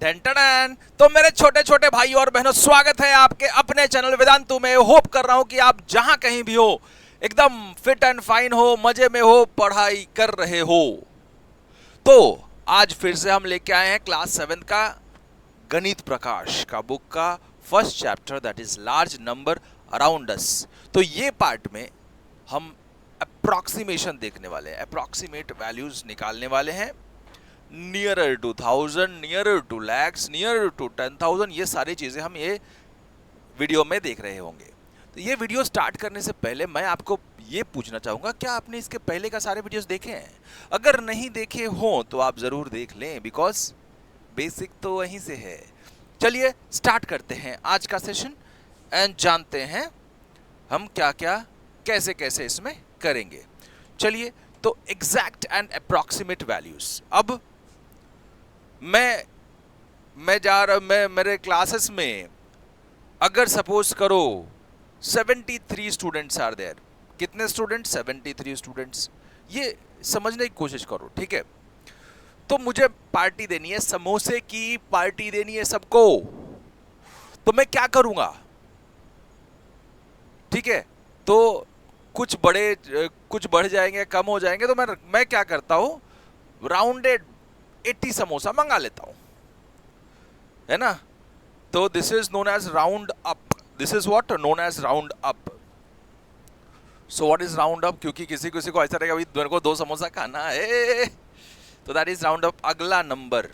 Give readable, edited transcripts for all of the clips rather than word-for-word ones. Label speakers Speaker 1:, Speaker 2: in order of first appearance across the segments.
Speaker 1: Ton तो मेरे छोटे छोटे भाई और बहनों, स्वागत है आपके अपने चैनल वेदांतु में। होप कर रहा हूं कि आप जहां कहीं भी हो एकदम फिट एंड फाइन हो, मजे में हो, पढ़ाई कर रहे हो। तो आज फिर से हम लेके आए हैं क्लास 7 का गणित प्रकाश का बुक का first chapter, that is large number around us. तो ये पार्ट में हम अप्रोक्सीमेशन देखने वाले हैं, अप्रोक्सीमेट वैल्यूज निकालने वाले हैं। Nearer to 1000, nearer to lakhs, nearer to 10,000, ये सारी चीजें हम ये वीडियो में देख रहे होंगे। तो ये वीडियो स्टार्ट करने से पहले मैं आपको ये पूछना चाहूंगा, क्या आपने इसके पहले का सारे वीडियोस देखे हैं? अगर नहीं देखे हो तो आप जरूर देख लें, बिकॉज बेसिक तो वहीं से है। चलिए स्टार्ट करते हैं आज का सेशन एंड जानते हैं हम क्या क्या कैसे कैसे इसमें करेंगे। चलिए, तो एग्जैक्ट एंड अप्रोक्सीमेट वैल्यूज। अब मैं मेरे क्लासेस में अगर सपोज करो 73 स्टूडेंट्स आर देयर। कितने स्टूडेंट्स? 73 स्टूडेंट्स। ये समझने की कोशिश करो, ठीक है? तो मुझे पार्टी देनी है, समोसे की पार्टी देनी है सबको। तो मैं क्या करूंगा, ठीक है? तो कुछ बढ़ जाएंगे, कम हो जाएंगे, तो मैं क्या करता हूं, राउंडेड 80 समोसा मंगा लेता हूं, है ना? तो this is known as round up. This is what known as round up. So what is round up? क्योंकि किसी किसी को ऐसा रहेगा भाई मेरे को 2 समोसा खाना है, तो दैट इज राउंड अप, अगला नंबर,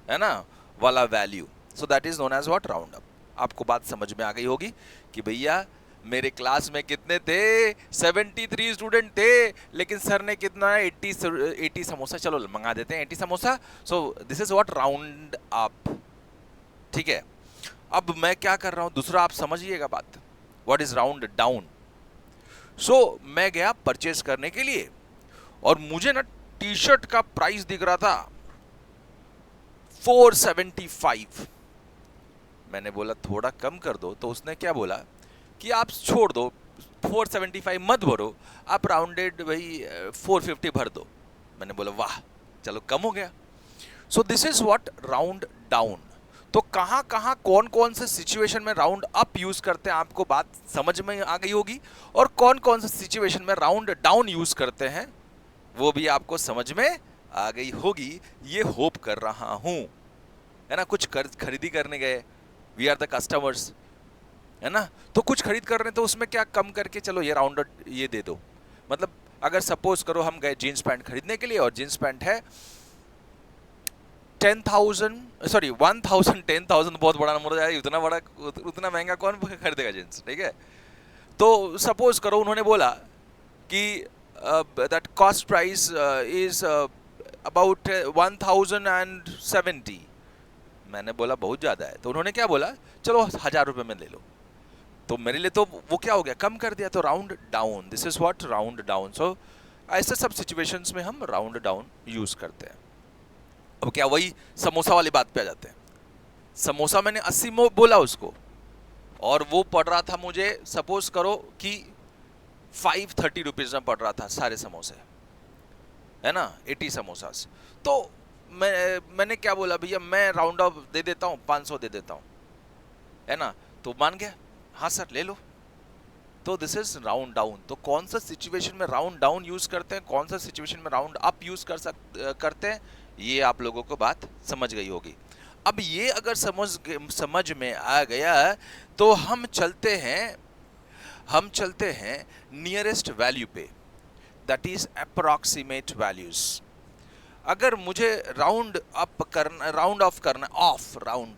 Speaker 1: है ना, वाला value. So that is known as what, round up. आपको बात समझ में आ गई होगी कि भैया मेरे क्लास में कितने थे? 73 स्टूडेंट थे, लेकिन सर ने कितना 80 समोसा, चलो मंगा देते हैं 80 समोसा। सो this is what, round up, ठीक है? अब मैं क्या कर रहा हूं दूसरा, आप समझिएगा बात। What is round down? So मैं गया परचेज करने के लिए और मुझे ना टी शर्ट का प्राइस दिख रहा था 475। मैंने बोला थोड़ा कम कर दो, तो उसने क्या बोला कि आप छोड़ दो, 475 मत भरो, आप राउंडेड भाई 450 भर दो। मैंने बोला वाह, चलो कम हो गया। सो this is what, round down. तो कहां कहां कौन कौन से सिचुएशन में राउंड अप यूज करते हैं, आपको बात समझ में आ गई होगी। और कौन कौन से सिचुएशन में राउंड डाउन यूज करते हैं वो भी आपको समझ में आ गई होगी, ये होप कर रहा हूं, है ना? कुछ खरीदी करने गए, वी आर द कस्टमर्स, है ना? तो कुछ खरीद कर रहे हैं, तो उसमें क्या कम करके चलो ये राउंड ये दे दो। मतलब अगर सपोज करो हम गए जीन्स पैंट खरीदने के लिए और जीन्स पैंट है 10,000, सॉरी 1,000, 10,000 बहुत बड़ा नंबर हो जाएगा, उतना महंगा कौन खरीदेगा जीन्स, ठीक है? तो सपोज करो उन्होंने बोला कि that cost price is about 1,070। मैंने बोला बहुत ज़्यादा है, तो उन्होंने क्या बोला, चलो 1,000 रुपये में ले लो। तो मेरे लिए तो वो क्या हो गया, कम कर दिया, तो round down. This is what, round down. So ऐसे सब सिचुएशंस में हम राउंड डाउन यूज करते हैं। अब क्या, वही समोसा वाली बात पे आ जाते हैं। समोसा मैंने 80 बोला उसको, और वो पड़ रहा था मुझे, सपोज करो कि 530 रुपीज में पड़ रहा था सारे समोसे, है ना, 80 समोसास। तो मैंने क्या बोला, भैया मैं राउंड ऑफ दे देता हूँ, 500 दे देता हूँ, है ना? तो मान गया, हाँ सर ले लो। तो दिस इज राउंड डाउन। तो कौन सा सिचुएशन में राउंड डाउन यूज करते हैं, कौन सा सिचुएशन में राउंड अप यूज करते हैं, ये आप लोगों को बात समझ गई होगी। अब ये अगर समझ में आ गया तो हम चलते हैं नियरेस्ट वैल्यू पे, दैट इज अप्रोक्सीमेट वैल्यूज। अगर मुझे राउंड ऑफ करना, राउंड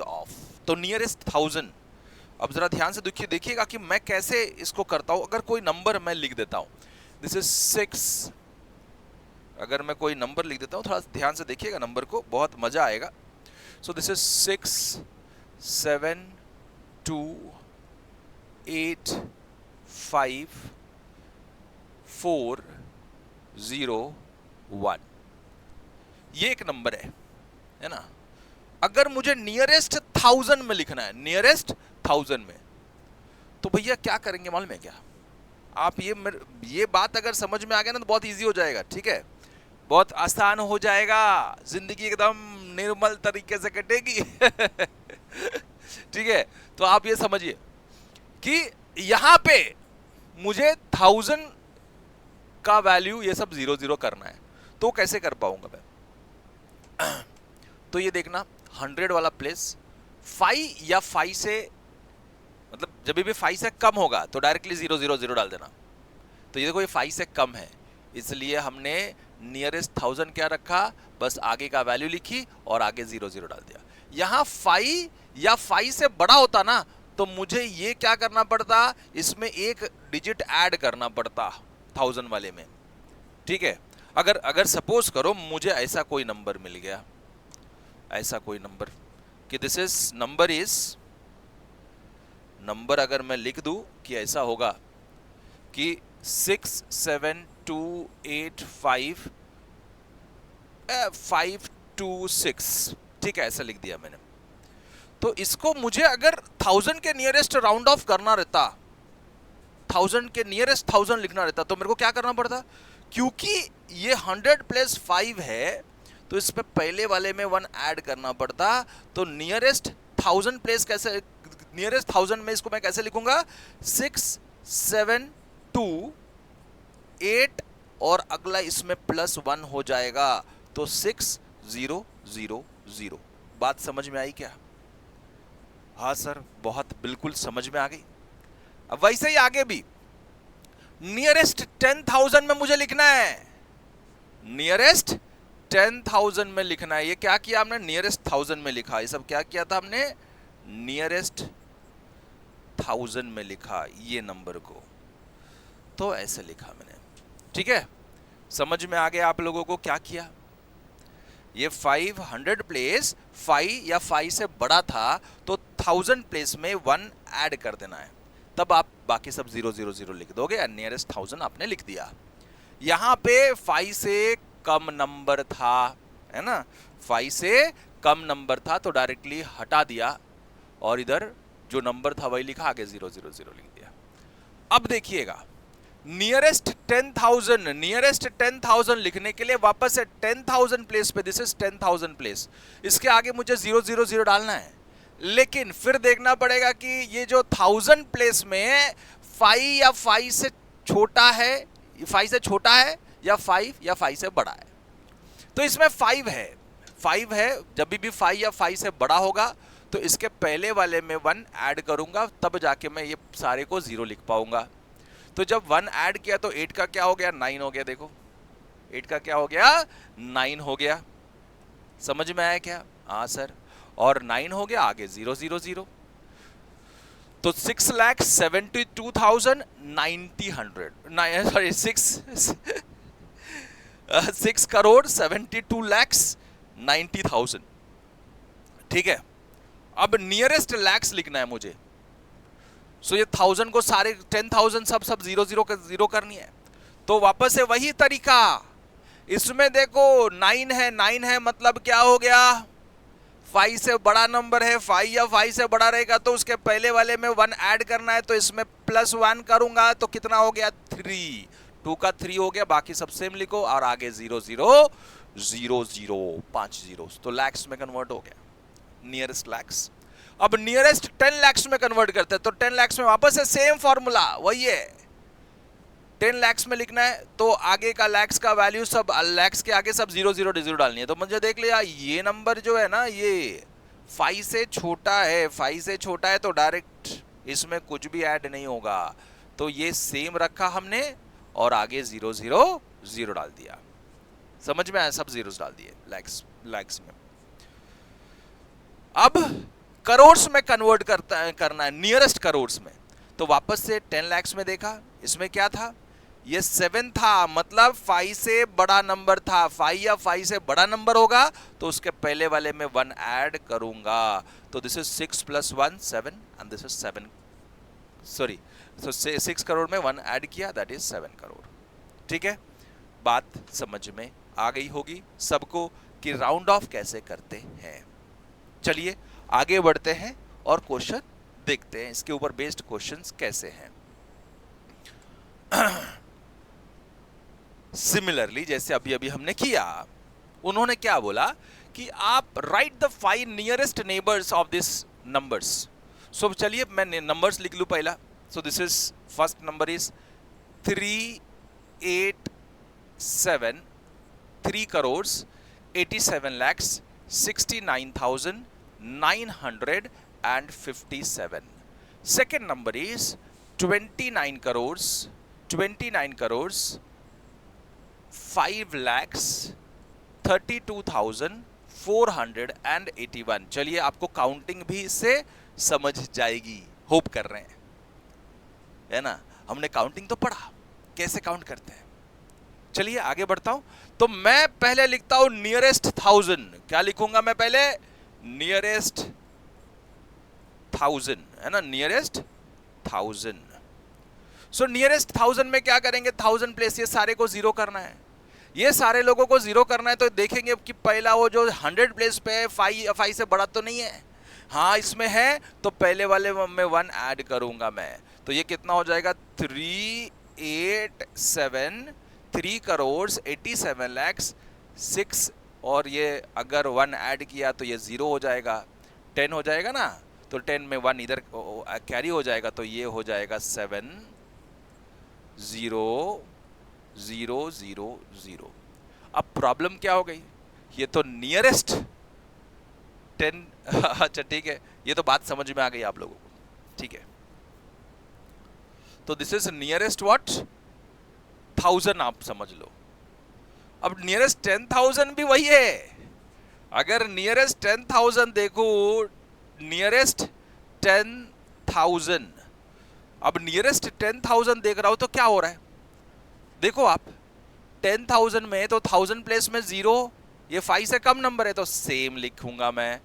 Speaker 1: ऑफ, तो नियरेस्ट 1000। अब जरा ध्यान से देखिएगा कि मैं कैसे इसको करता हूं। अगर कोई नंबर मैं लिख देता हूं, दिस इज 6, अगर मैं कोई नंबर लिख देता हूं, थोड़ा ध्यान से देखिएगा नंबर को, बहुत मजा आएगा। सो दिस इज 6 7 2 8 5 4 0 1, ये एक नंबर है ना? अगर मुझे नियरेस्ट 1000 में लिखना है, नियरेस्ट 1000 में, तो भैया क्या करेंगे मालूम है क्या? आप ये बात अगर समझ में आ गया ना तो बहुत इजी हो जाएगा, ठीक है? बहुत आसान हो जाएगा, जिंदगी एकदम निर्मल तरीके से कटेगी। ठीक है, तो आप ये समझिए कि यहां पे मुझे 1000 का वैल्यू ये सब 0 0 करना है, तो कैसे कर पाऊंगा मैं? तो ये देखना 100 वाला प्लेस 5 या 5 से, मतलब जब भी 5 से कम होगा तो डायरेक्टली 0 0 0 डाल देना। तो ये देखो ये 5 से कम है, इसलिए हमने नियरेस्ट 1000 क्या रखा, बस आगे का वैल्यू लिखी और आगे 0 0 डाल दिया। यहां 5 या 5 से बड़ा होता ना तो मुझे ये क्या करना पड़ता, इसमें एक डिजिट ऐड करना पड़ता 1000 वाले में। ठीक है, अगर सपोज करो मुझे ऐसा कोई नंबर मिल गया, ऐसा कोई नंबर कि दिस इज नंबर अगर मैं लिख दूं कि ऐसा होगा कि 67285 ठीक है, ऐसा लिख दिया मैंने। तो इसको मुझे अगर 1000 के नियरेस्ट राउंड ऑफ करना रहता, 1000 के नियरेस्ट 1000 लिखना रहता, तो मेरे को क्या करना पड़ता, क्योंकि ये 100 प्लस 5 है तो इस पे पहले वाले में 1 ऐड करना पड़ता। तो नियरेस्ट 1000 प्लेस कैसे, नियरेस्ट 1000 में इसको मैं कैसे लिखूंगा, 672 और अगला इसमें +1 हो जाएगा, तो 6000। बात समझ में आई क्या? हाँ सर, बहुत बिल्कुल समझ में आ गई। अब वैसे ही आगे भी नियरेस्ट 10,000 में मुझे लिखना है, नियरेस्ट 10,000 में लिखना है। ये क्या किया हमने, नियरेस्ट 1000 में लिखा। ये सब क्या किया था हमने, नियरेस्ट 1000 में लिखा ये नंबर को, तो ऐसे लिखा मैंने। ठीक है, समझ में आ गया आप लोगों को क्या किया? ये 500 प्लेस 5 या 5 से बड़ा था तो 1000 प्लेस में 1 ऐड कर देना है, तब आप बाकी सब 0 0 0 लिख दोगे और नियरेस्ट 1000 आपने लिख दिया। यहां पे 5 से कम नंबर था, है ना, 5 से कम नंबर था तो डायरेक्टली हटा दिया और इधर जो नंबर था वही लिखा, आगे 0 0 0 लिख दिया। अब देखिएगा नियरेस्ट 10,000 लिखने के लिए वापस से 10,000 प्लेस पे, दिस इज 10,000 प्लेस, इसके आगे मुझे 0 0 0 डालना है। लेकिन फिर देखना पड़ेगा कि ये जो 1000 प्लेस में 5 या 5 से छोटा है, 5 से छोटा है या 5 या 5 से बड़ा है। तो इसमें 5 है, जब भी 5 या 5 से बड़ा होगा तो इसके पहले वाले में 1 ऐड करूंगा, तब जाके मैं ये सारे को 0 लिख पाऊंगा। तो जब 1 ऐड किया तो 8 का क्या हो गया, 9 हो गया। देखो 8 का क्या हो गया, 9 हो गया। समझ में आया क्या? हाँ सर, और 9 हो गया, आगे 0 0 0। तो 6,72,000 सॉरी 6,72,90,000। ठीक है, अब नियरेस्ट लैक्स लिखना है मुझे। सो ये 1000 को सारे 10,000 सब 0 0 करनी है। तो वापस से वही तरीका, इसमें देखो 9 है मतलब क्या हो गया, 5 से बड़ा नंबर है, 5 या 5 से बड़ा रहेगा तो उसके पहले वाले में 1 ऐड करना है, तो इसमें +1 करूंगा तो कितना हो गया, 3, 2 का 3 हो गया, बाकी सब सेम लिखो और आगे 0 0 0 0, 5 zeros, तो लैक्स में कन्वर्ट हो गया, नियरेस्ट लैक्स। अब नियरेस्ट 10 lakhs में कन्वर्ट करते हैं तो 10 lakhs में वापस से सेम फॉर्मूला वही है, 10 lakhs में लिखना है तो आगे का लैक्स का वैल्यू सब लैक्स के आगे सब 0 0 0 डालनी है। तो मुझे देख लिया ये नंबर जो है ना ये 5 से छोटा है, 5 से छोटा है तो डायरेक्ट इसमें कुछ भी ऐड नहीं होगा, तो ये सेम रखा हमने और आगे 0 0 0 डाल दिया। समझ में आया, सब जीरोस डाल दिए लैक्स में। अब करोड़स में कन्वर्ट करना है, नियरेस्ट करोड़स में, तो वापस से 10 lakhs में देखा, इसमें क्या था, ये 7 था मतलब 5 से बड़ा नंबर था, 5 या 5 से बड़ा नंबर होगा तो उसके पहले वाले में 1 ऐड करूंगा, तो this is 6 + 1 7 and this is 7, sorry, तो 6 करोड़ में 1 ऐड किया, दैट इज 7 करोड़। ठीक है, बात समझ में आ गई होगी सबको कि राउंड ऑफ कैसे करते हैं। चलिए आगे बढ़ते हैं और क्वेश्चन देखते हैं, इसके ऊपर बेस्ड क्वेश्चंस कैसे हैं। सिमिलरली जैसे अभी हमने किया, उन्होंने क्या बोला कि आप right the 5 nearest neighbours of this numbers. So चलिए मैं नंबर्स लिख लूं पहला। So this is first number is 3 crores 87 lakhs 69,957. Second number is 29 crores 5 lakhs 32,481. चलिए आपको काउंटिंग भी इससे समझ जाएगी, होप कर रहे हैं, है ना। हमने काउंटिंग तो पढ़ा, कैसे काउंट करते हैं। चलिए आगे बढ़ता हूं। तो मैं पहले लिखता हूं नियरेस्ट 1000। क्या लिखूंगा मैं पहले? नियरेस्ट 1000, है ना, नियरेस्ट 1000। सो नियरेस्ट 1000 में क्या करेंगे? 1000 प्लेस ये सारे को जीरो करना है, ये सारे लोगों को जीरो करना है। तो देखेंगे कि पहला वो जो 100 प्लेस पे है 5 से बड़ा तो नहीं है, हाँ इसमें है, तो पहले वाले में 1 ऐड करूंगा मैं। तो ये कितना हो जाएगा? 3 crores 87 lakhs 6, और ये अगर 1 ऐड किया तो ये 0 हो जाएगा, 10 हो जाएगा ना। तो 10 में 1 इधर कैरी हो जाएगा, तो ये हो जाएगा 7,0,0,0,0। अब प्रॉब्लम क्या हो गई? ये तो नियरेस्ट 10 अच्छा ठीक है, ये तो बात समझ में आ गई आप लोगों को, ठीक है। तो दिस इज नियरेस्ट व्हाट 1000, आप समझ लो। अब नियरेस्ट 10,000 भी वही है। अगर नियरेस्ट 10,000 देखो, नियरेस्ट 10,000, अब नियरेस्ट 10,000 देख रहा हूं तो क्या हो रहा है? देखो आप 10,000 में तो 1000 प्लेस में 0, ये 5 से कम नंबर है, तो सेम लिखूंगा मैं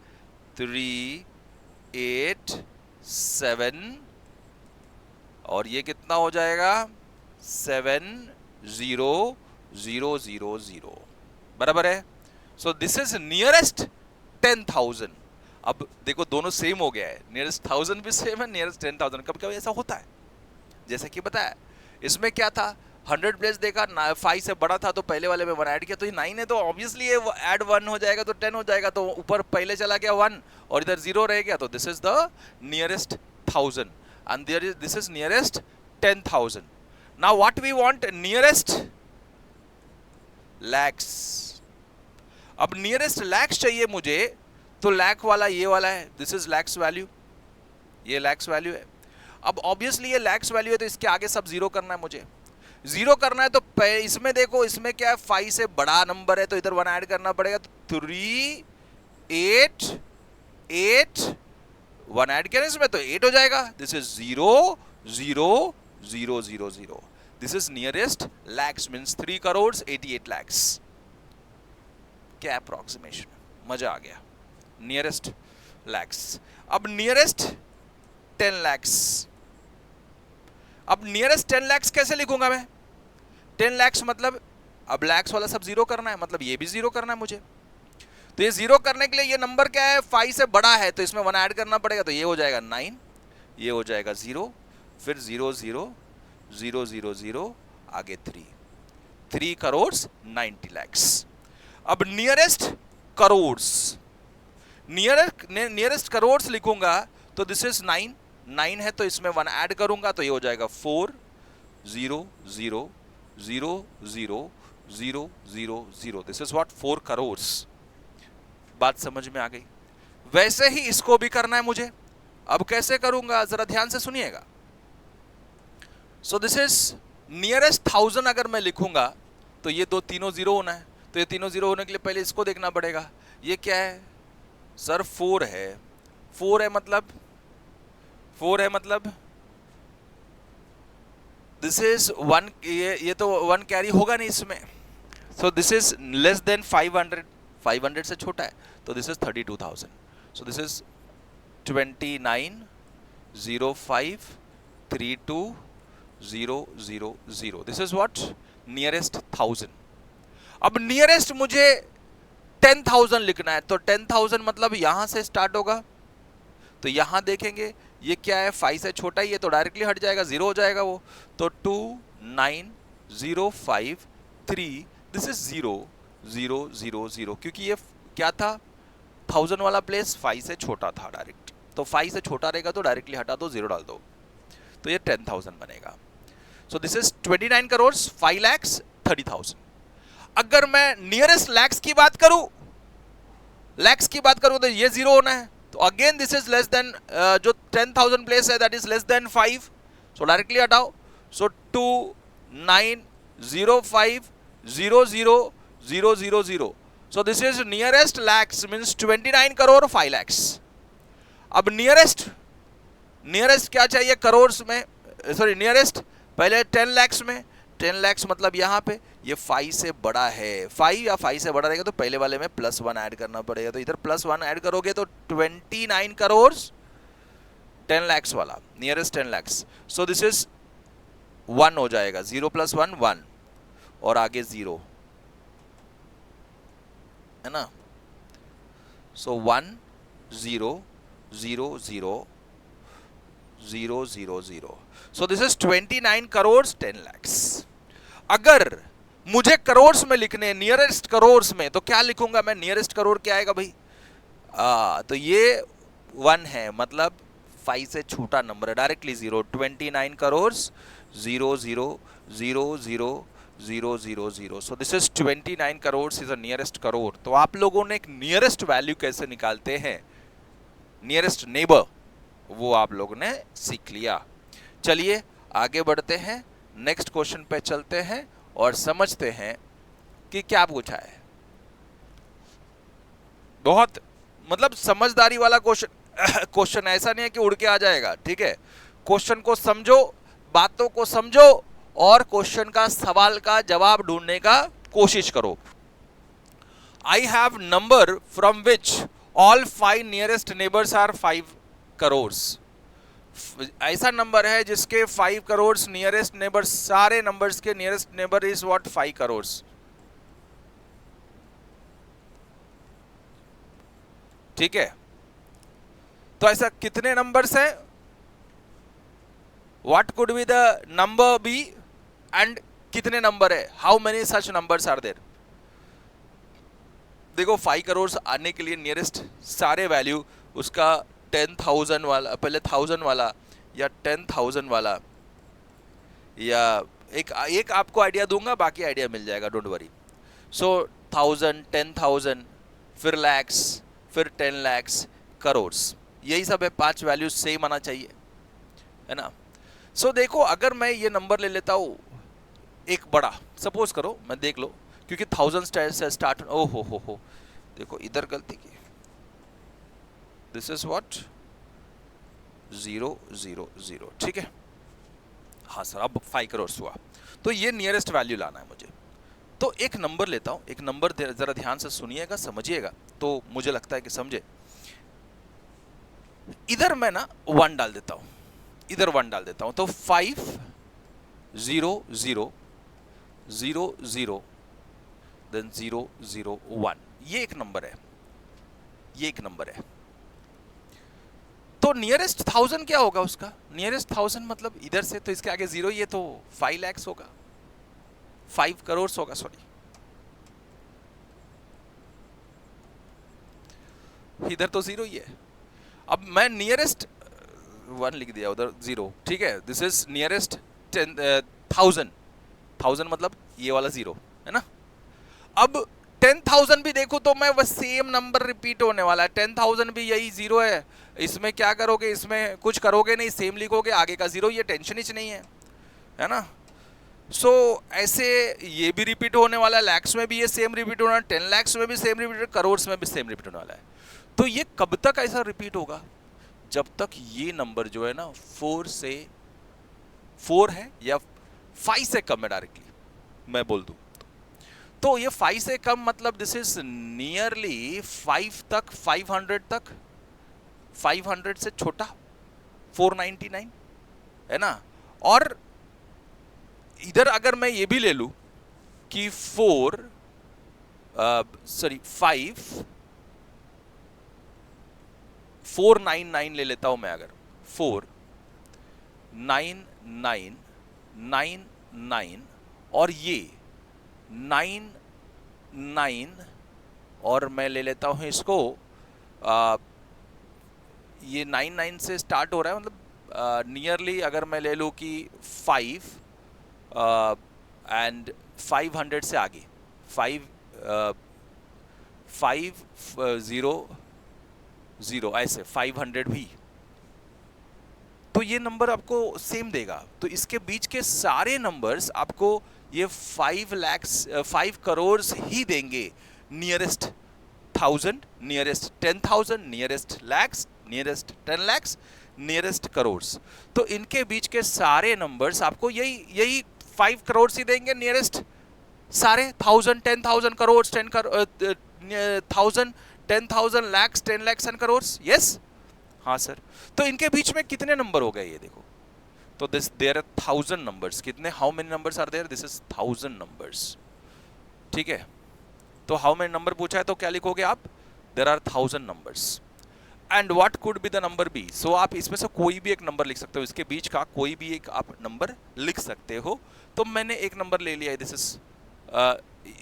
Speaker 1: 3, 8, 7, और ये कितना हो जाएगा? 7,0,0,0,0 बराबर है। So this is nearest 10,000। अब देखो दोनों सेम हो गया है, नियरेस्ट 1000 भी सेम है, नियरेस्ट 10,000। कभी कभी ऐसा होता है, जैसे कि बताया इसमें क्या था, 100 प्लेस देखा, 5 से बड़ा था तो पहले वाले में 1 ऐड किया, तो ये 9 है, तो ऑब्वियसली ये ऐड 1 हो जाएगा तो 10 हो जाएगा, तो ऊपर पहले चला गया 1 और इधर 0 रह गया, तो this is the nearest 1000 and this is nearest 10,000. Now what we want? Nearest lakhs. अब nearest lakhs चाहिए मुझे, तो lakh वाला ये वाला है, this is lakhs value, ये lakhs value है। अब obviously ये lakhs value है, तो इसके आगे सब जीरो करना है मुझे, जीरो करना है। तो इसमें देखो, इसमें क्या है, 5 से बड़ा नंबर है तो इधर 1 ऐड करना पड़ेगा, तो 3, 8, 8, 1 ऐड किया इसमें तो 8 हो जाएगा। This is 0, 0, 0, 0, 0। This is nearest lakhs, means 3 crores 88 lakhs। क्या अप्रोक्सीमेशन, मजा आ गया। नियरेस्ट लैक्स। अब नियरेस्ट 10 lakhs। अब नियरेस्ट 10 lakhs कैसे लिखूंगा मैं? 10 lakhs मतलब अब लैक्स वाला सब जीरो करना है, मतलब ये भी जीरो करना है मुझे। तो ये जीरो करने के लिए ये नंबर क्या है, 5 से बड़ा है, तो इसमें 1 ऐड करना पड़ेगा, तो ये हो जाएगा 9, ये हो जाएगा 0, फिर 0, 0, 0, 0, 0, आगे 3 crores 90 lakhs। अब नियरेस्ट करोड्स, नियरेस्ट करोड्स लिखूंगा, तो दिस इज 9 है, तो इसमें 1 ऐड करूंगा, तो ये हो जाएगा 4, 0, 0, 0, 0, 0, 0, 0। This is what 4 crores। बात समझ में आ गई? वैसे ही इसको भी करना है मुझे। अब कैसे करूंगा, जरा ध्यान से सुनिएगा। सो दिस इज नियरेस्ट 1000। अगर मैं लिखूंगा तो ये तीनों जीरो होना है, तो ये तीनों जीरो होने के लिए पहले इसको देखना पड़ेगा। ये क्या है सर? 4 है, 4 है मतलब, 4 है मतलब दिस इज 1, ये तो 1 कैरी होगा नहीं इसमें। सो दिस इज लेस देन 500, 500 से छोटा है, तो this is 32,000। So this is 29,05,32,0,0,0। This is what nearest 1000। अब नियरेस्ट मुझे 10,000 लिखना है, तो 10,000 मतलब यहां से स्टार्ट होगा, तो यहां देखेंगे ये क्या है, 5 से छोटा ही है, तो डायरेक्टली हट जाएगा, 0 हो जाएगा वो, तो 29,053, दिस इज 0, 0, 0, 0, क्योंकि ये क्या था 1000 वाला प्लेस 5 से छोटा था डायरेक्ट, तो 5 से छोटा रहेगा तो डायरेक्टली हटा दो, 0 डाल दो, तो ये 10,000 बनेगा। सो दिस इज 29 करोड़ 5 lakhs 30,000। अगर मैं नियरेस्ट लैक्स की बात करूं, तो ये 0 होना है, तो again this is less than जो 10,000 प्लेस है that is less than 5, so directly हटाओ। सो 2 9 0 5 0 0 0 0 0, so this is nearest lakhs means 29 crore 5 lakhs। अब नियरेस्ट क्या चाहिए करोड़ में, सॉरी नियरेस्ट पहले 10 lakhs में, 10 lakhs मतलब यहाँ पे ये 5 से बड़ा है, 5 या 5 से बड़ा रहेगा तो पहले वाले में +1 ऐड करना पड़ेगा, तो इधर +1 ऐड करोगे तो 29 करोड़ 10 lakhs वाला nearest 10 lakhs। So this is 1 हो जाएगा, 0 + 1 1 और आगे 0 है ना। सो 1 0 0 0 0 0 0, सो दिस इज 29 करोड़ 10 lakhs। अगर मुझे करोड़ में लिखने नियरेस्ट करोड़ में, तो क्या लिखूंगा मैं, नियरेस्ट करोड़ क्या आएगा भाई, तो ये 1 है, मतलब 5 से छोटा नंबर है, directly 0, 29 crore 0 0 0 0 0 0 0, so this is 29 crore is a nearest crore. तो आप लोगों ने एक नियरेस्ट वैल्यू कैसे निकालते हैं, नियरेस्ट नेबर, वो आप लोगों ने सीख लिया। चलिए आगे बढ़ते हैं, नेक्स्ट क्वेश्चन पे चलते हैं और समझते हैं कि क्या पूछा है। बहुत मतलब समझदारी वाला क्वेश्चन ऐसा नहीं है कि उड़ के आ जाएगा, ठीक है। क्वेश्चन को समझो, बातों को समझो और क्वेश्चन का सवाल का जवाब ढूंढने का कोशिश करो। I have number from which all 5 nearest neighbours are 5 crore. ऐसा नंबर है जिसके 5 करोड़ नियरेस्ट नेबर, सारे नंबर्स के nearest neighbour is what 5 crore. ठीक है, तो ऐसा कितने नंबर्स हैं, what could be the number B and कितने नंबर है, how many such numbers are there. देखो 5 करोड़ आने के लिए नियरेस्ट सारे वैल्यू उसका 10,000 वाला, पहले 1000 वाला या 10,000 वाला, या एक आपको आइडिया दूंगा, बाकी आइडिया मिल जाएगा, डोंट वरी। सो 1000 10,000 फिर लैक्स फिर 10 lakhs करोड़, यही सब है, 5 वैल्यूज सेम आना चाहिए, है ना। सो देखो अगर मैं ये नंबर ले लेता हूँ एक बड़ा, सपोज करो, मैं देख लो, क्योंकि 1000 से स्टार्ट, ओ हो, देखो इधर गलती की, दिस इज व्हाट 0 0 0, ठीक है। हाँ सर, अब 5 करोड़ हुआ, तो ये नियरेस्ट वैल्यू लाना है मुझे। तो एक नंबर लेता हूं, एक नंबर जरा ध्यान से सुनिएगा, समझिएगा, तो मुझे लगता है कि समझे। इधर मैं ना 1 डाल देता हूं, इधर 1 डाल देता हूं, तो 5 0 0 0 0 देन 0 0 1, ये एक नंबर है, ये एक नंबर है। तो नियरेस्ट 1000 क्या होगा उसका, नियरेस्ट 1000 मतलब इधर से, तो इसके आगे 0, ये तो 5 lakhs होगा, 5 करोड़ होगा, सॉरी, इधर तो 0 ही है। अब मैं नियरेस्ट 1 लिख दिया, उधर 0, ठीक है। दिस इज नियरेस्ट 1000 मतलब ये वाला 0 है ना। अब 10,000 भी देखो तो मैं बस सेम नंबर रिपीट होने वाला है, 10,000 भी यही 0 है, इसमें क्या करोगे, इसमें कुछ करोगे नहीं, सेम लिखोगे, आगे का 0, ये टेंशन ही नहीं है ना। सो ऐसे ये भी रिपीट होने वाला है, लैक्स में भी ये सेम रिपीट होना है, 10 lakhs में भी सेम रिपीट, करोड़ में भी सेम रिपीट होने वाला है। तो ये कब तक ऐसा रिपीट होगा, जब तक ये नंबर जो है ना 4 है या 5 से कम है, डायरेक्टली मैं बोल दूं तो ये 5 से कम मतलब दिस इज नियरली 5 तक, 500 तक, 500 से छोटा 499 है ना। और इधर अगर मैं ये भी ले लूं कि 499 ले लेता हूं मैं, अगर 49999 और ये 99 और मैं ले लेता हूँ इसको, ये 99 से स्टार्ट हो रहा है, मतलब नियरली अगर मैं ले लूँ कि 5 एंड 500 से आगे 500 ऐसे 500 भी, तो ये नंबर आपको सेम देगा। तो इसके बीच के सारे नंबर्स आपको ये 5 करोड़ ही देंगे। Nearest 1000, nearest 10,000, nearest lakhs, nearest 10 lakhs, nearest crore. तो इनके बीच के सारे नंबर्स आपको यही 5 करोड़ ही देंगे। नियरेस्ट सारे 1000, 10,000 करोड़, 1000, 10,000 लैक्स, 10 लैक्स एंड करोड़। यस, हाँ सर। तो इनके बीच में कितने नंबर हो गए ये देखो। तो दिस देयर आर 1000 नंबर्स। कितने, how many numbers are there? This is 1000 numbers. ठीक है, तो हाउ मेनी नंबर पूछा है तो क्या लिखोगे आप? There are 1000 numbers. And what could be the number be? So आप इसमें से कोई भी एक नंबर लिख सकते हो, इसके बीच का कोई भी एक आप नंबर लिख सकते हो। तो मैंने एक नंबर ले लिया है, दिस इज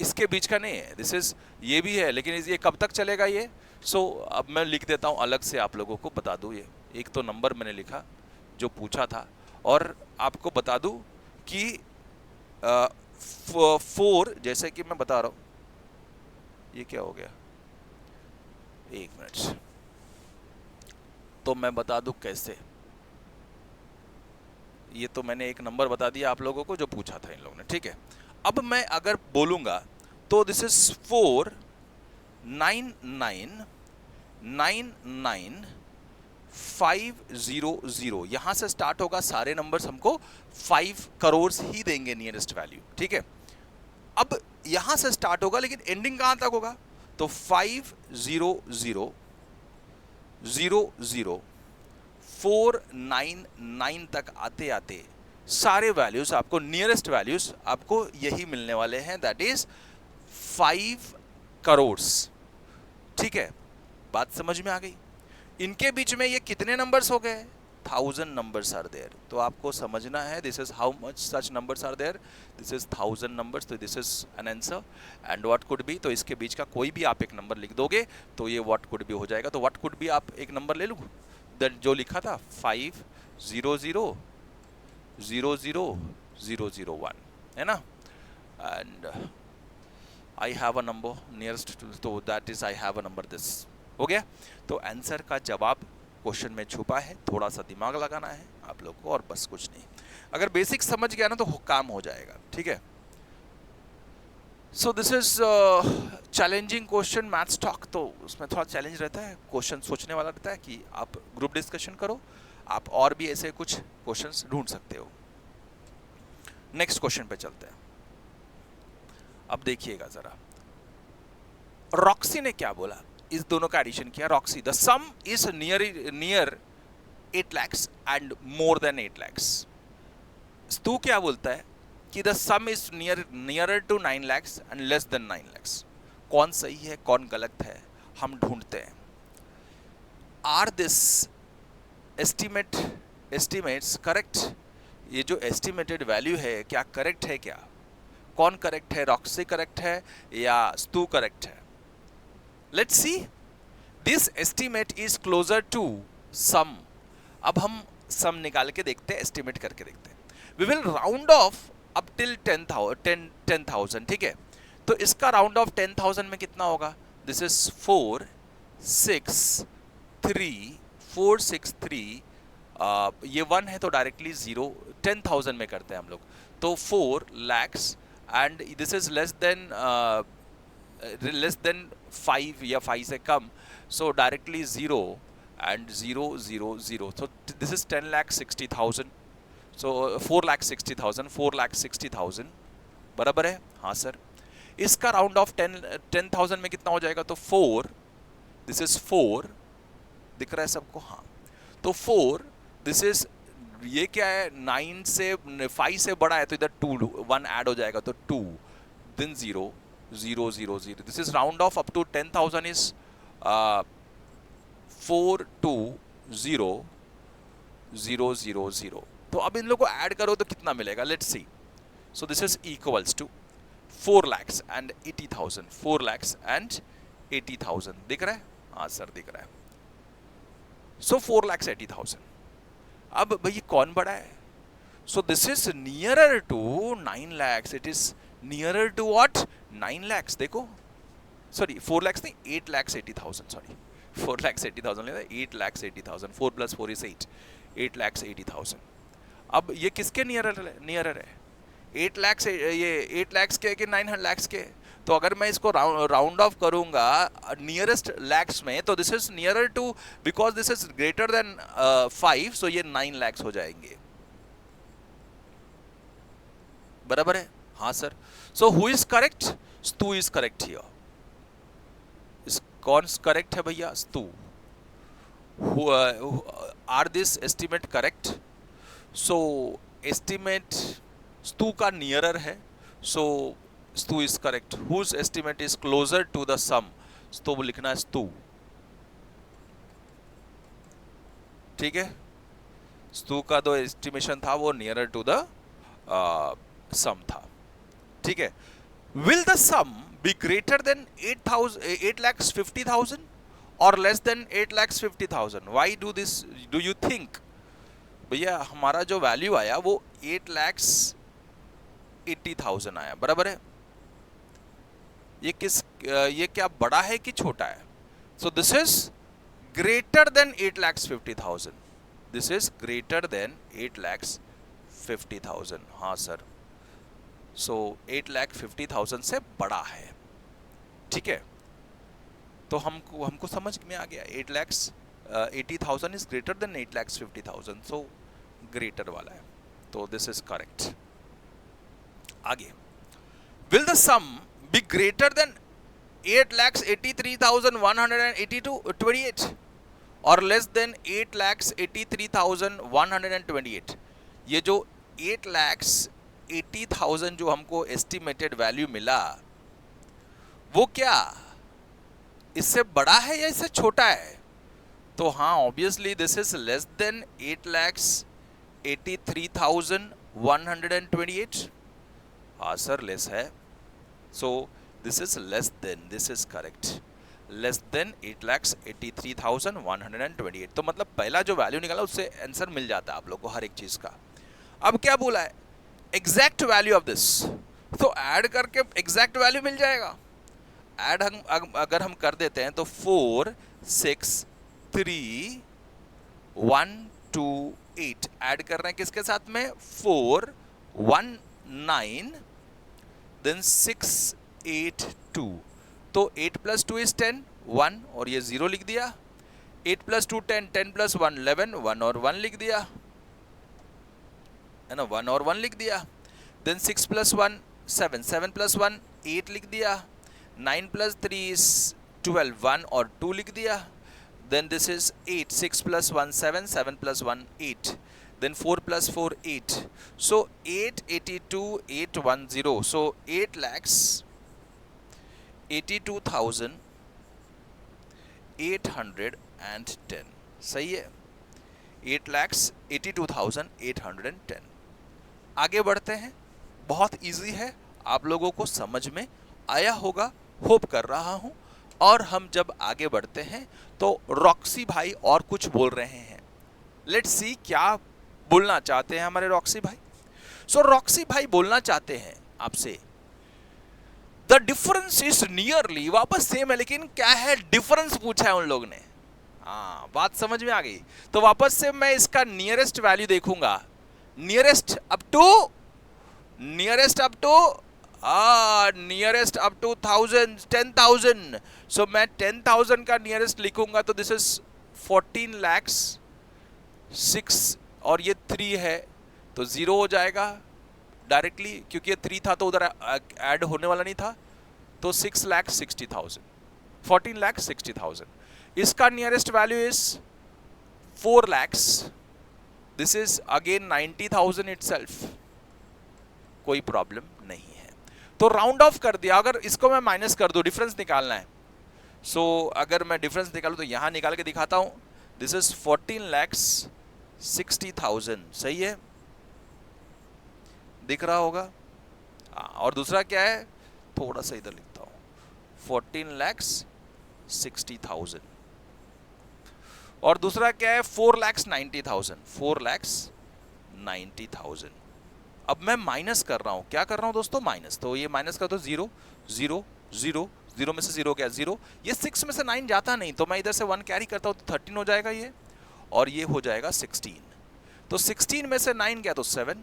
Speaker 1: इसके बीच का नहीं है, दिस इज ये भी है, लेकिन ये कब तक चलेगा ये? सो अब मैं लिख देता हूँ अलग से, आप लोगों को बता दूँ। ये एक तो नंबर मैंने लिखा जो पूछा था, और आपको बता दूँ कि 4, जैसे कि मैं बता रहा हूँ, ये क्या हो गया, एक मिनट, तो मैं बता दूँ कैसे। ये तो मैंने एक नंबर बता दिया आप लोगों को जो पूछा था इन लोगों ने, ठीक है। अब मैं अगर बोलूँगा तो दिस इज 4 9 9 9 9 5 0 0, यहाँ से स्टार्ट होगा। सारे नंबर्स हमको 5 करोड़ ही देंगे नियरेस्ट वैल्यू, ठीक है। अब यहाँ से स्टार्ट होगा, लेकिन एंडिंग कहाँ तक होगा? तो 5 0 0 0 0 4 9 9 तक आते आते सारे वैल्यूज आपको, नियरेस्ट वैल्यूज आपको यही मिलने वाले हैं, दैट इज 5 करोड़। ठीक है, बात समझ में आ गई? इनके बीच में ये कितने नंबर्स हो गए? 1000 नंबर्स आर देयर। तो आपको समझना है this is how much such numbers are there, this is 1000 numbers. तो this is an answer. And what could be, तो इसके बीच का कोई भी आप एक नंबर लिख दोगे तो ये व्हाट कुड बी हो जाएगा। तो व्हाट कुड बी आप एक नंबर ले लूँ, दैट जो लिखा था 5 0 0 0 0 0 0 1, है ना। And I have a number nearest, तो that is I have a number this. हो गया। तो आंसर का जवाब क्वेश्चन में छुपा है, थोड़ा सा दिमाग लगाना है आप लोग को, और बस कुछ नहीं। अगर बेसिक समझ गया ना तो काम हो जाएगा, ठीक है। So this is challenging question, maths talk. तो उसमें थोड़ा चैलेंज रहता है, क्वेश्चन सोचने वाला रहता है कि आप ग्रुप डिस्कशन करो, आप और भी ऐसे कुछ क्वेश्चंस ढूंढ सकते हो। नेक्स्ट क्वेश्चन पे चलते हैं। अब देखिएगा जरा, रॉक्सी ने क्या बोला, इस दोनों का एडिशन किया। Roxy, the sum is near 8 lakhs and more than 8 lakhs। तू क्या बोलता है कि the sum is nearer to 9 lakhs and less than 9 lakhs। कौन सही है कौन गलत है हम ढूंढते हैं। Are this estimates correct? ये जो एस्टिमेटेड वैल्यू है क्या करेक्ट है? क्या कौन करेक्ट है? रॉक्सी करेक्ट है या स्तू करेक्ट है? Let's see. This estimate is closer to sum. अब हम sum निकाल के देखते हैं, estimate करके देखते हैं। We will round off up till 10,000, ठीक है। तो इसका round off 10,000 में कितना होगा? This is 4 6 3 4 6 3, ये 1 है तो डायरेक्टली 0, 10,000 में करते हैं हम लोग। तो 4 lakhs and this is less than 5 या 5 से कम, so directly 0 and 0 0 0, so this is 10,60,000, so 4,60,000, 4,60,000 बराबर है? हाँ सर। इसका राउंड ऑफ 10,000 में कितना हो जाएगा? तो 4, दिस इज 4, दिख रहा है सबको? हाँ। तो 4, दिस इज, ये क्या है, 9 से 5 से बड़ा है तो इधर 2 1 ऐड हो जाएगा तो 2, then 0 0 0 0, this is round off up to 10,000 is 4 2 0 0 0 0। तो अब इन लोगों को ऐड करो तो कितना मिलेगा? Let's see. So this is equals to 4 lakhs and 80,000, 4 lakhs and 80,000 दिख रहा है? हाँ सर दिख रहा है। सो 4,80,000। अब भाई कौन बड़ा है? So this is nearer to 9 lakhs, it is nearer to what? 9 lakhs। देखो सॉरी 4 lakhs नहीं, 8,80,000, सॉरी 4,80,000 लेता है, 8,80,000, 4 + 4 is 8, 8,80,000। अब ये किसके नियरर है? 8 lakhs, ये 8 lakhs के कि 9 lakhs के? तो अगर मैं इसको राउंड ऑफ करूंगा नियरेस्ट लैक्स में, तो this is nearer to, because this is greater than 5, so ये 9 lakhs हो जाएंगे। बराबर है? हाँ सर। So who is correct? Stu is correct here. कौन करेक्ट है भैया? Stu. Are this estimate correct? So estimate Stu का नियरर है, so Stu is correct. Whose estimate is closer to the sum? तो लिखना है स्तु। ठीक है, स्तु का जो एस्टिमेशन था वो नियरर टू द सम था। ठीक है। Will the sum be greater than 8,50,000 और less than 8,50,000? Why do this, do you think? भैया हमारा जो वैल्यू आया वो 8,80,000 आया, बराबर है? ये क्या बड़ा है कि छोटा है? So this is greater than 8,50,000। This is greater than 8,50,000। हाँ सर। सो 8,50,000 से बड़ा है। ठीक है, तो हमको समझ में आ गया 8,80,000 is greater than 8,50,000, so greater वाला है, तो दिस इज करेक्ट। आगे, will the sum be greater than 8,83,128 और less than 8,83,128? ये जो 8,80,000 जो हमको एस्टिमेटेड वैल्यू मिला, वो क्या इससे बड़ा है या इससे छोटा है? तो हाँ, obviously this is less than 8,83,128। हाँ सर, लेस है। So this is less than, this is correct, less than 8,83,128। तो मतलब पहला जो वैल्यू निकाला उससे आंसर मिल जाता है आप लोग को हर एक चीज का। अब क्या बोला है? Exact value of this. तो ऐड करके एग्जैक्ट वैल्यू मिल जाएगा। ऐड अगर हम कर देते हैं तो 4, 6, 3, 1, 2, 8 ऐड कर रहे हैं किसके साथ में? 4, 1, 9 then 6, 8, 2। तो 8 + 2 is 10, 1 और ये 0 लिख दिया। 8 + 2 10, 10 + 1 11, 1 और 1 लिख दिया, है ना? 1 और 1 लिख दिया। then 6 + 1 7, 7 + 1 8 लिख दिया। 9 + 3 is 12, 1 और 2 लिख दिया। then this is 8, 6 + 1 7, 7 + 1 8, then 4 + 4 8, so 882,810, so 8,82,810। सही है, 8,82,810। आगे बढ़ते हैं। बहुत इजी है, आप लोगों को समझ में आया होगा, होप कर रहा हूं। और हम जब आगे बढ़ते हैं तो रॉक्सी भाई और कुछ बोल रहे हैं। लेट्स सी क्या बोलना चाहते हैं हमारे रॉक्सी भाई। सो रॉक्सी भाई बोलना चाहते हैं आपसे, द डिफरेंस इज नियरली, वापस सेम है लेकिन क्या है डिफरेंस पूछा है उन लोग ने। हाँ, बात समझ में आ गई। तो वापस से मैं इसका नियरेस्ट वैल्यू देखूंगा। Nearest up to 10,000। सो मैं 10,000 का नियरेस्ट लिखूंगा, तो दिस इज 14 lakhs 6 और ये 3 है तो 0 हो जाएगा डायरेक्टली, क्योंकि ये 3 था तो उधर ऐड होने वाला नहीं था। तो 6,60,000, 14,60,000। इसका nearest value is 4 lakhs। This is again 90,000 itself, कोई प्रॉब्लम नहीं है। तो राउंड ऑफ कर दिया। अगर इसको मैं माइनस कर दूं, डिफरेंस निकालना है। सो अगर मैं डिफरेंस निकालूं तो यहां निकाल के दिखाता हूं। दिस इज 14,60,000, सही है, दिख रहा होगा। और दूसरा क्या है, थोड़ा सा इधर लिखता हूं, 14 lakhs 60,000। और दूसरा क्या है 4,90,000, 4,90,000। अब मैं माइनस कर रहा हूं, क्या कर रहा हूं दोस्तों, माइनस। तो ये माइनस का तो 0 0 0 0 में से 0 क्या 0, ये 6 में से 9 जाता नहीं, तो मैं इधर से 1 कैरी करता हूं तो 13 हो जाएगा ये, और ये हो जाएगा 16। तो 16 में से 9 गया तो 7,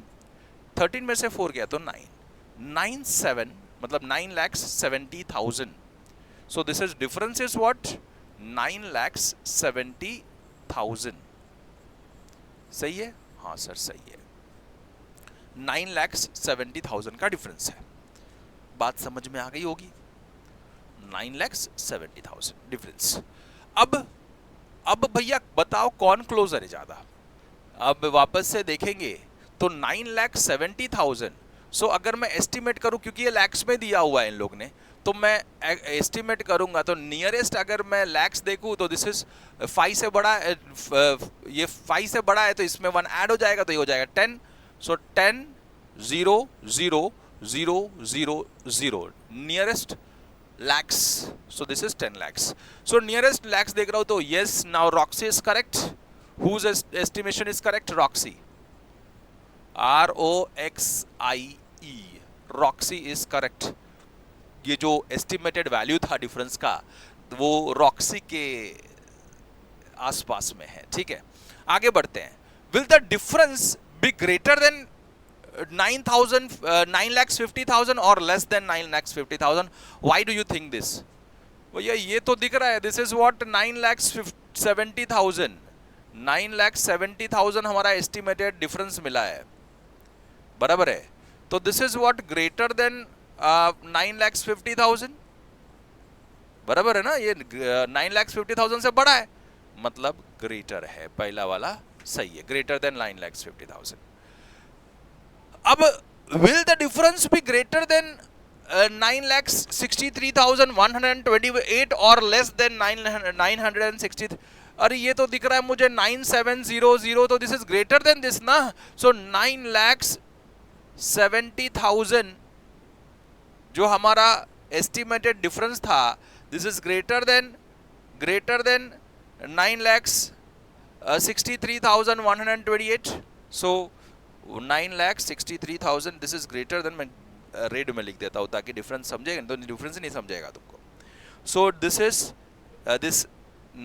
Speaker 1: 13 में से 4 गया तो 9, 97 मतलब 9,70,000। सो this is difference is what, 9,70,000। सही है, हाँ सर सही है, 9,70,000 का डिफरेंस है। बात समझ में आ गई होगी, 9,70,000 डिफरेंस। अब भैया बताओ कौन क्लोजर है ज्यादा। अब वापस से देखेंगे तो 9,70,000। सो अगर मैं एस्टिमेट करूं, क्योंकि ये लैक्स में दिया हुआ है इन लोग ने, तो मैं एस्टिमेट करूंगा तो नियरेस्ट अगर मैं लैक्स देखूं तो दिस इज 5 से बड़ा, ये 5 से बड़ा है तो इसमें 1 ऐड हो जाएगा तो ये हो जाएगा 10। सो 10 0 0 0 0 0 nearest lakhs, so this is 10 lakhs. So nearest lakhs देख रहा हूं तो yes, now Roxy is correct. Whose estimation is correct? Roxy, ROXIE, Roxy is correct. ये जो estimated value था डिफरेंस का वो Roxy के आसपास में है, ठीक है। आगे बढ़ते हैं। Will the difference be greater than 9,50,000 or less than 9,50,000? Why do you think this? भैया ये तो दिख रहा है, this is what 9,70,000, 9,70,000 हमारा एस्टिमेटेड डिफरेंस मिला है, बराबर है। तो this is what greater than 9,50,000, बराबर है ना, ये 9,50,000 से बड़ा है, मतलब ग्रेटर है, पहला वाला सही है, ग्रेटर देन 9,50,000। अब will the difference be greater than 9,63,128 or less than 963? अरे ये तो दिख रहा है मुझे 9,700, तो this is greater then this ना। सो 9,70,000 जो हमारा एस्टिमेटेड डिफरेंस था, this is greater then 9,63,128। So 9,63,000 this is greater then, मैं रेड में लिख देता हूं ताकि डिफरेंस समझेगा, तो डिफरेंस नहीं समझेगा तुमको। सो this is this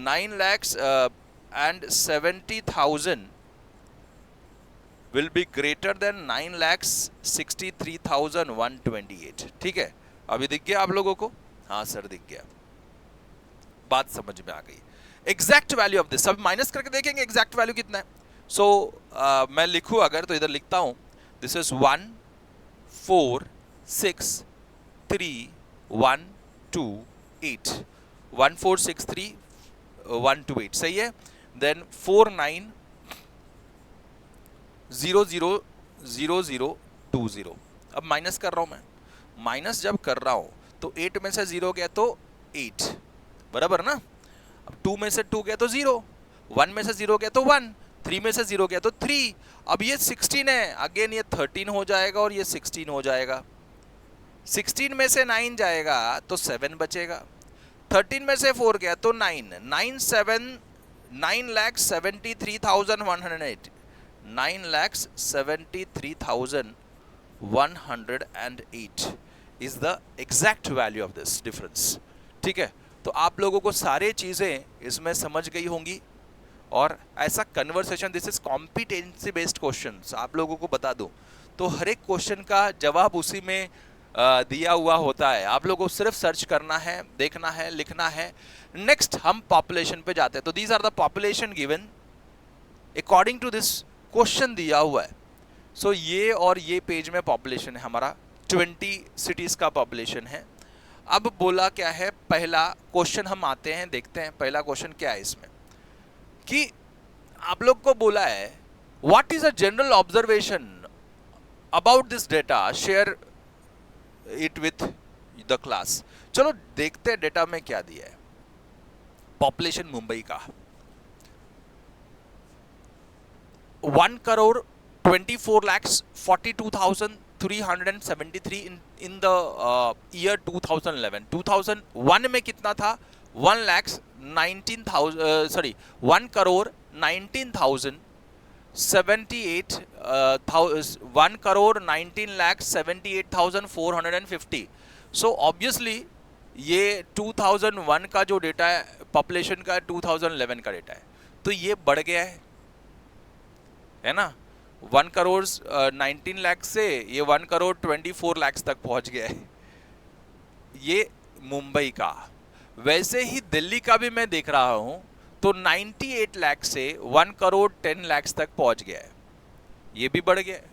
Speaker 1: 9,70,000 will be greater then 9,63,128, ठीक है। अभी दिख गया आप लोगों को? हाँ सर दिख गया, बात समझ में आ गई। एग्जैक्ट वैल्यू ऑफ दिस, अब माइनस करके देखेंगे एग्जैक्ट वैल्यू कितना है। सो मैं लिखूं अगर, तो इधर लिखता हूं, दिस इज 1 4 6 3 1 2 8, 1 4 6 3 1 2 8, सही है। देन 4 9 0 0 0 0 2 0। अब माइनस कर रहा हूं मैं, माइनस जब कर रहा हूं तो 8 में से 0 गया तो 8, बराबर ना। अब 2 में से 2 गया तो 0, 1 में से 0 गया तो 1, 3 में से 0 गया तो 3। अब ये 16 है, अगेन ये 13 हो जाएगा और ये 16 हो जाएगा। 16 में से 9 जाएगा तो 7 बचेगा, 13 में से 4 गया तो 9, 9,73,108, 9,73,108 is the exact value of this difference, ठीक है। तो आप लोगों को सारे चीजें इसमें समझ गई होंगी। और ऐसा conversation, this is competency based questions, आप लोगों को बता दूं तो हर एक क्वेश्चन का जवाब उसी में दिया हुआ होता है, आप लोगों को सिर्फ सर्च करना है, देखना है, लिखना है। नेक्स्ट हम पॉपुलेशन पे जाते हैं। तो these are the population given according to this question दिया हुआ है। सो ये और ये पेज में पॉपुलेशन है हमारा, 20 सिटीज का पॉपुलेशन है। अब बोला क्या है, पहला क्वेश्चन हम आते हैं, देखते हैं पहला क्वेश्चन क्या है इसमें, कि आप लोग को बोला है what is a general observation about this data, share it with the class. चलो देखते हैं डेटा में क्या दिया है। पॉपुलेशन मुंबई का 1,24,42,373 इन द ईयर 2011। 2001 में कितना था, 1 crore 19,78,450. सो ऑब्वियसली ये 2001 का जो डेटा है पॉपुलेशन का 2011 का डेटा है, तो ये बढ़ गया है ना। 1 करोड़ 19 लाख से ये 1 करोड़ 24 लाख तक पहुंच गया है, ये मुंबई का। वैसे ही दिल्ली का भी मैं देख रहा हूं तो 98 लाख से 1 करोड़ 10 लाख तक पहुंच गया है, ये भी बढ़ गया है।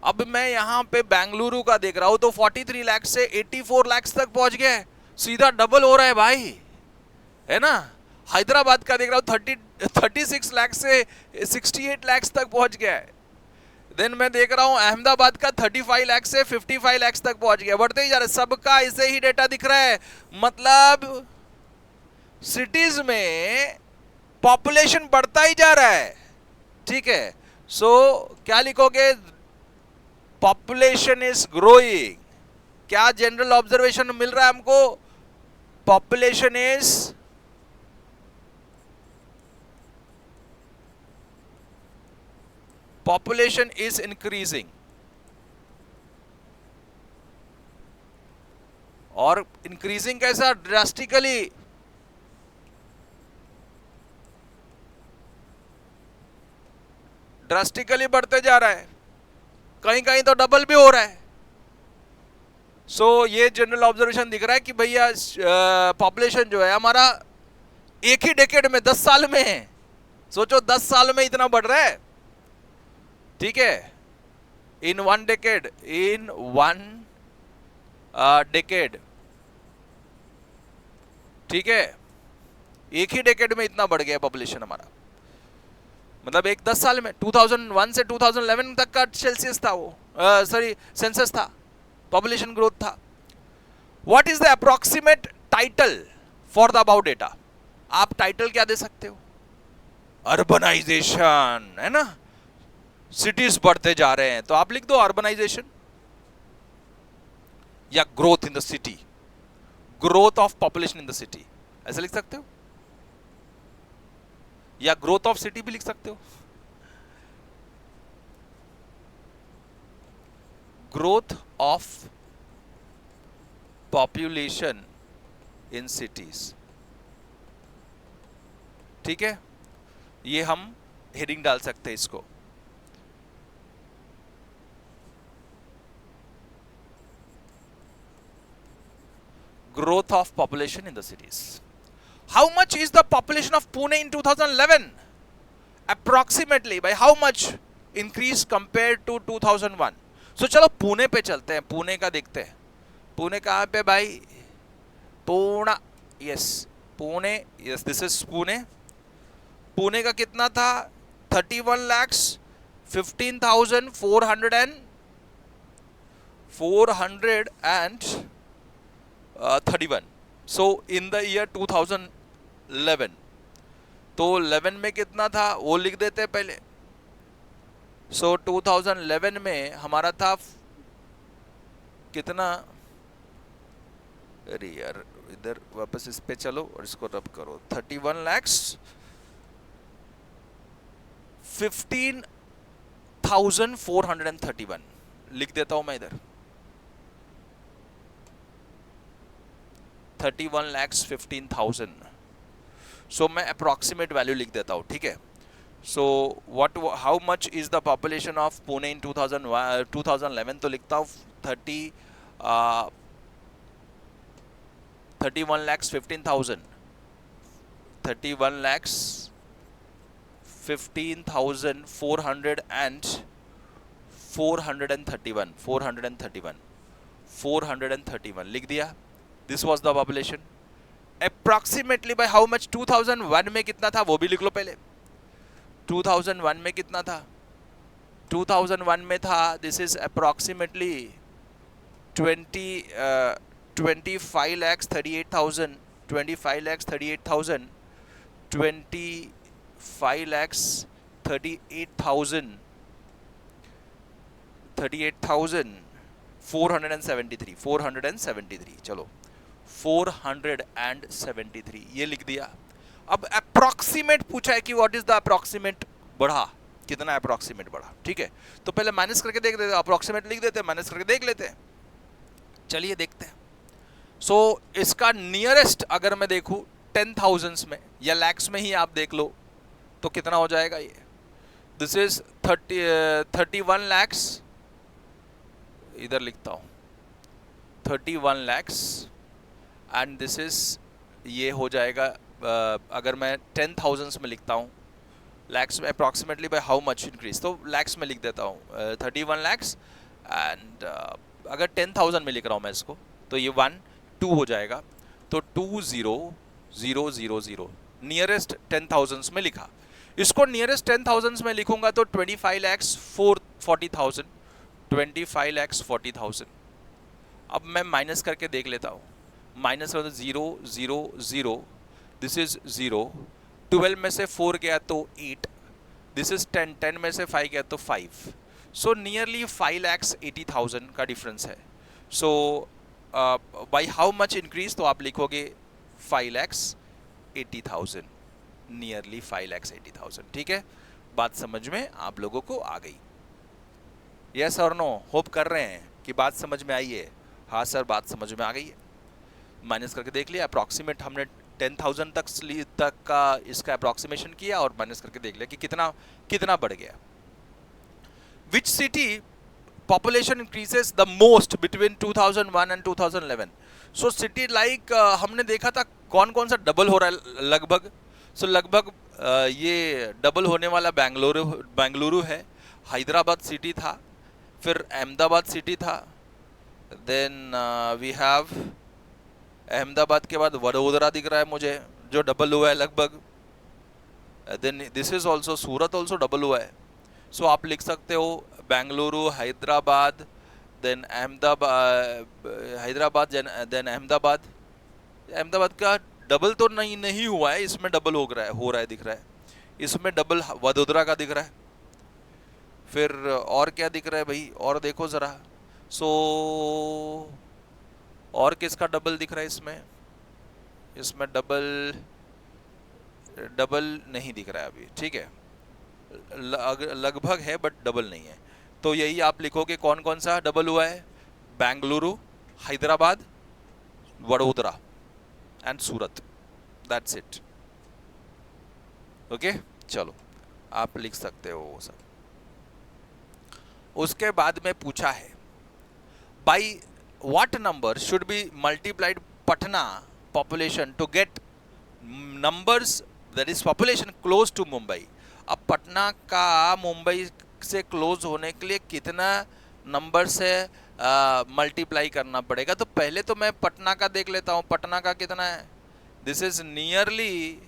Speaker 1: अब मैं यहां पे बेंगलुरु का देख रहा हूं तो 43 लाख से 84 लाख तक पहुंच गया है, सीधा डबल हो रहा है भाई, है ना। हैदराबाद का देख रहा हूं 36 लाख से 68 लाख तक पहुंच गया है। देन मैं देख रहा हूं अहमदाबाद का 35 लाख से 55 लाख तक पहुंच गया, बढ़ते ही जा रहा है, सबका ऐसे ही डेटा दिख रहा है। मतलब सिटीज में पॉपुलेशन बढ़ता ही जा रहा है, ठीक है। सो क्या लिखोगे, पॉपुलेशन इज ग्रोइंग। क्या जनरल ऑब्जर्वेशन मिल रहा है हमको, पॉपुलेशन इज इंक्रीजिंग। और इंक्रीजिंग कैसा, ड्रास्टिकली। ड्रास्टिकली बढ़ते जा रहा है, कहीं कहीं तो डबल भी हो रहा है। सो ये जनरल ऑब्जर्वेशन दिख रहा है कि भैया पॉपुलेशन जो है हमारा एक ही डेकेड में 10 साल में है, सोचो 10 साल में इतना बढ़ रहा है, ठीक है। इन वन डेकेड ठीक है, एक ही डेकेड में इतना बढ़ गया पॉपुलेशन हमारा। मतलब एक 10 साल में 2001 से 2011 तक का सेल्सियस था वो, सॉरी सेंसस था, पॉपुलेशन ग्रोथ था। What is the approximate title for the about data. आप टाइटल क्या दे सकते हो, अर्बनाइजेशन, है ना, सिटीज बढ़ते जा रहे हैं, तो आप लिख दो अर्बनाइजेशन, या growth in the city, growth of population in the city, ऐसा लिख सकते हो, या ग्रोथ ऑफ सिटी भी लिख सकते हो। Growth of population in cities, ठीक है, ये हम हेडिंग डाल सकते हैं इसको। Growth of population in the cities. How much is the population of Pune in 2011? Approximately by how much increase compared to 2001? So चलो पुणे पे चलते हैं, पुणे का देखते हैं। पुणे कहाँ पे भाई, Poona, yes Pune, yes this is Pune. Pune का कितना था, 31 lakhs 15,431। So in the year 2011, तो 11 में कितना था वो लिख देते हैं पहले। सो 2011 में हमारा था कितना, अरे यार इधर वापस इस पे चलो और इसको रब करो, 31 lakhs 15,431 लिख देता हूं मैं इधर, 31 lakhs 15,000। सो मैं अप्रोक्सीमेट वैल्यू लिख देता हूं, ठीक है। So how much is the population of Pune in 2011, तो लिखता हूं 31 lakhs 15,000, 31 lakhs 15,431 लिख दिया। This was the population. Approximately by how much, 2001 में कितना था वो भी लिख लो पहले। 2001 में कितना था, 2001 में था, this is approximately 25 lakhs 38,000, 25 lakhs 38,000, 25 lakhs 38,000, 38,473, 473, चलो 473, ये लिख दिया। अब अप्रोक्सीमेट पूछा है कि व्हाट इज द अप्रोक्सीमेट बढ़ा, कितना अप्रोक्सीमेट बढ़ा, ठीक है। तो पहले माइनस करके देख देते, अप्रोक्सीमेट लिख देते, माइनस करके देख लेते हैं। चलिए देखते हैं। सो इसका नियरेस्ट अगर मैं देखूं 10,000 में या लैक्स में ही आप देख लो तो कितना हो जाएगा ये। दिस इज 31 लैक्स, इधर लिखता हूं 31 लैक्स, एंड दिस इज, ये हो जाएगा अगर मैं 10,000 में लिखता हूं, लैक्स में approximately by how much increase, तो लैक्स में लिख देता हूं 31 लैक्स, एंड अगर 10,000 में लिख रहा हूं मैं इसको तो ये 1 2 हो जाएगा, तो 20,000 नियरेस्ट 10,000 में लिखा। इसको नियरेस्ट 10,000 में लिखूंगा तो 25,40,000, 25,40,000। अब मैं माइनस करके देख लेता हूँ, माइनस कर 0 0 0, दिस इज 0, 12 में से 4 गया तो 8, दिस इज 10, 10 में से 5 गया तो 5, सो नियरली 5,80,000 का डिफरेंस है। So by how much increase, तो आप लिखोगे 5,80,000, नियरली 5,80,000, ठीक है। बात समझ में आप लोगों को आ गई? यस और नो? होप कर रहे हैं कि बात समझ में आई है। हाँ सर, बात समझ में आ गई है। माइनस करके देख लिया, अप्रॉक्सीमेट हमने 10,000 तक का इसका अप्रॉक्सीमेशन किया और माइनस करके देख लिया कि कितना बढ़ गया। Which city population increases the most between 2001 and 2011? so city like हमने देखा था कौन कौन सा डबल हो रहा है लगभग। so लगभग ये डबल होने वाला बेंगलुरु है, हैदराबाद सिटी था, फिर अहमदाबाद सिटी था, देन वी हैव अहमदाबाद के बाद वडोदरा दिख रहा है मुझे जो डबल हुआ है लगभग, then this is also Surat also double हुआ है। सो आप लिख सकते हो बेंगलुरु, हैदराबाद, देन हैदराबाद, देन अहमदाबाद का डबल तो नहीं हुआ है, इसमें डबल हो रहा है दिख रहा है, इसमें डबल वडोदरा का दिख रहा है। फिर और क्या दिख रहा है भाई, और देखो जरा। सो और किसका डबल दिख रहा है इसमें डबल नहीं दिख रहा है अभी, ठीक है, लगभग है बट डबल नहीं है। तो यही आप लिखोगे कौन कौन सा डबल हुआ है, Bengaluru, Hyderabad, Vadodara and Surat, that's it. Okay, चलो आप लिख सकते हो वो सब। उसके बाद में पूछा है by what number should be multiplied Patna population to get numbers that is population close to Mumbai. अब पटना का मुंबई से क्लोज होने के लिए कितना नंबर से मल्टीप्लाई करना पड़ेगा। तो पहले तो मैं पटना का देख लेता हूँ, पटना का कितना है, दिस इज नियरली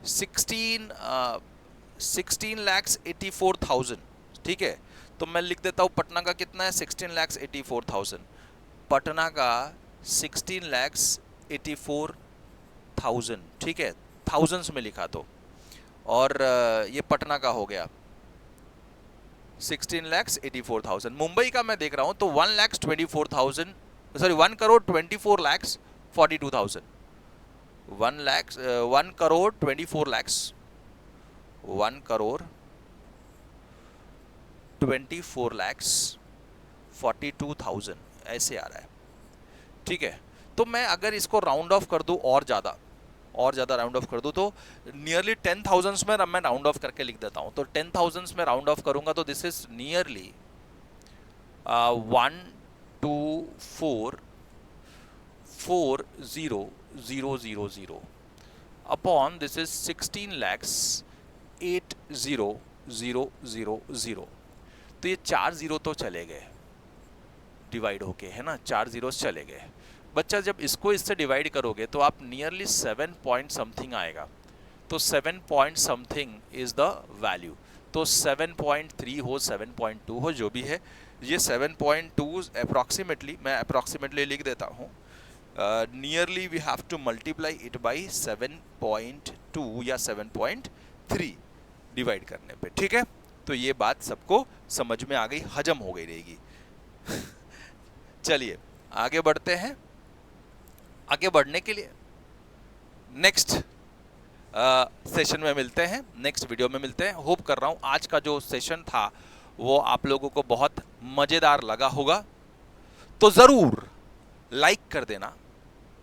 Speaker 1: 16,84,000, ठीक है। तो मैं लिख देता हूँ पटना का कितना है, 16,84,000, पटना का 16,84,000, ठीक है, थाउजेंड्स में लिखा तो, और ये पटना का हो गया 16,84,000। मुंबई का मैं देख रहा हूं तो 1,24,000, सॉरी 1,24,42,000, 1,24,42,000 ऐसे आ रहा है, ठीक है। तो मैं अगर इसको राउंड ऑफ कर दूं और ज़्यादा राउंड ऑफ कर दूं तो नियरली 10,000 में मैं राउंड ऑफ करके लिख देता हूं। तो 10,000 में राउंड ऑफ करूंगा तो this is nearly 1,24,40,000 upon this is 16,80,000। तो ये 4 जीरो तो चले गए डिवाइड होके, है ना, 4 जीरो चले गए। बच्चा जब इसको इससे डिवाइड करोगे तो आप नियरली 7 पॉइंट समथिंग आएगा। तो 7 point something is the value. तो 7.3 हो 7.2 हो जो भी है, ये 7.2 अप्रॉक्सीमेटली, मैं अप्रॉक्सीमेटली लिख देता हूँ, nearly we have to multiply it by 7.2 या 7.3 डिवाइड करने पे, ठीक है। तो ये बात सबको समझ में आ गई, हजम हो गई रहेगी। चलिए आगे बढ़ते हैं। आगे बढ़ने के लिए नेक्स्ट सेशन में मिलते हैं, नेक्स्ट वीडियो में मिलते हैं। होप कर रहा हूं आज का जो सेशन था वो आप लोगों को बहुत मजेदार लगा होगा। तो जरूर लाइक कर देना,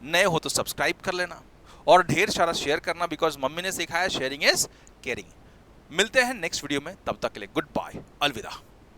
Speaker 1: नए हो तो सब्सक्राइब कर लेना और ढेर सारा शेयर करना, बिकॉज मम्मी ने सिखाया शेयरिंग इज केयरिंग। मिलते हैं नेक्स्ट वीडियो में, तब तक के लिए गुड बाय, अलविदा।